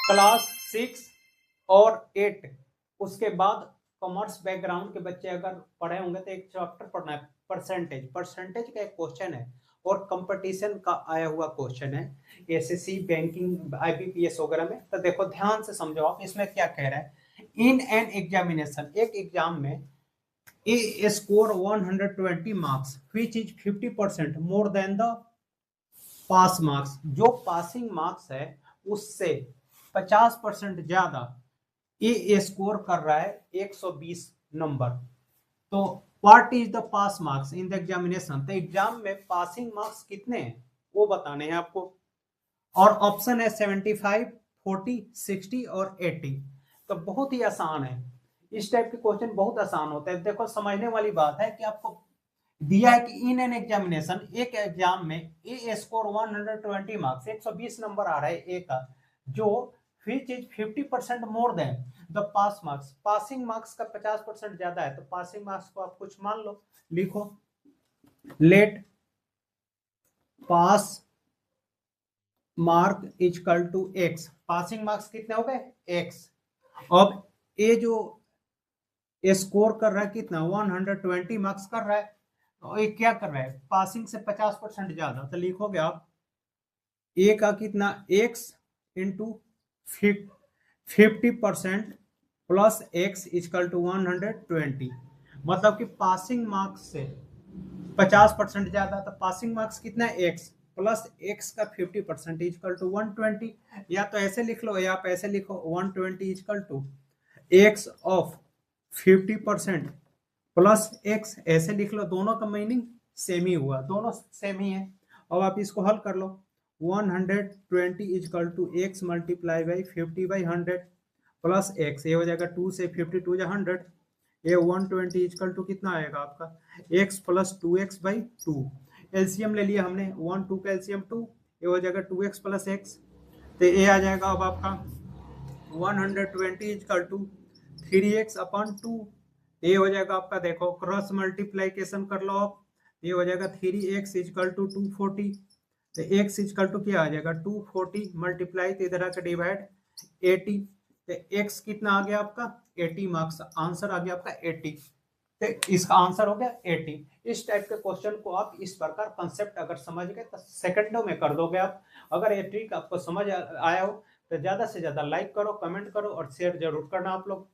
Class 6 और 8 उसके बाद कॉमर्स बैकग्राउंड के बच्चे अगर पढ़े होंगे तो एक चैप्टर पढ़ना है परसेंटेज। परसेंटेज का एक क्वेश्चन है और कंपटीशन का आया हुआ क्वेश्चन है एसएससी बैंकिंग आईबीपीएस वगैरह में। तो देखो ध्यान से समझो आप इसमें क्या कह रहा है। इन एन एग्जामिनेशन, एक एग्जाम में a score 120 marks which is 50% more than the pass marks. जो पासिंग मार्क्स है उससे 50% ज्यादा ए स्कोर कर रहा है 120 नंबर। तो what is the pass marks in the examination. तो एग्जाम में पासिंग मार्क्स कितने हैं वो बताने हैं आपको। और ऑप्शन है 75, 40, 60 और 80। तो बहुत ही आसान है, इस टाइप के क्वेश्चन बहुत आसान होते हैं। देखो समझने वाली बात है कि आपको दिया है कि इन एन एग्जामिनेशन, एक एग्जाम में ए स्कोर 120 मार्क्स 120 नंबर आ रहा है ए का, जो विच is 50% more than the pass marks. Passing marks का 50% ज्यादा है। तो पासिंग मार्क्स को आप कुछ मान लो, लिखो let pass mark equal to x. Passing marks कितने हो गए एक्स। अब ए जो स्कोर कर रहा है कितना 120 मार्क्स कर रहा है, और ये क्या कर रहा है पासिंग से 50% ज्यादा। तो लिखोगे आप ए का कितना x into 50% plus x equal to 120। मतलब कि पासिंग मार्क्स से 50% ज्यादा। तो पासिंग मार्क्स कितना है एक्स प्लस एक्स का 50% इजकल टू 120। या तो ऐसे लिख लो या आप ऐसे लिखो 120 equal to x of 50% plus x, ऐसे लिख लो। दोनों का मीनिंग सेम ही हुआ, दोनों सेम ही है। अब आप इसको हल कर लो। 120 equal to x multiply by 50/100 plus x, ये हो जाएगा 2 से 52 जा 100। ये 120 इजकल टू कितना आएगा आपका एक्स प्लस 2x/2। एलसीएम ले लिया हमने, 1 2 का एलसीएम 2, ये हो जाएगा 2x प्लस एक्स। तो ये आ जाएगा अब आपका 120 इजकल टू 3x/2। ये हो जाएगा आपका, देखो क्रॉस मल्टीप्लीकेशन कर लो आप, ये हो जाएगा 3x इजकल टू 240। तो x इजकल टू क्या आ जाएगा 240 मल्टीप्लाई तो इधर आकर डिवाइड 80। तो x कितना आ गया आपका 80 मार्क्स, आंसर आ गया आपका 80। तो इसका आंसर हो गया 80। इस टाइप के क्वेश्चन को आप इस प्रकार कंसेप्ट अगर समझ गए तो सेकंडों में कर दोगे आप। अगर ये ट्रिक आपको समझ आया हो तो ज्यादा से ज्यादा लाइक करो, कमेंट करो और शेयर जरूर करना आप लोग।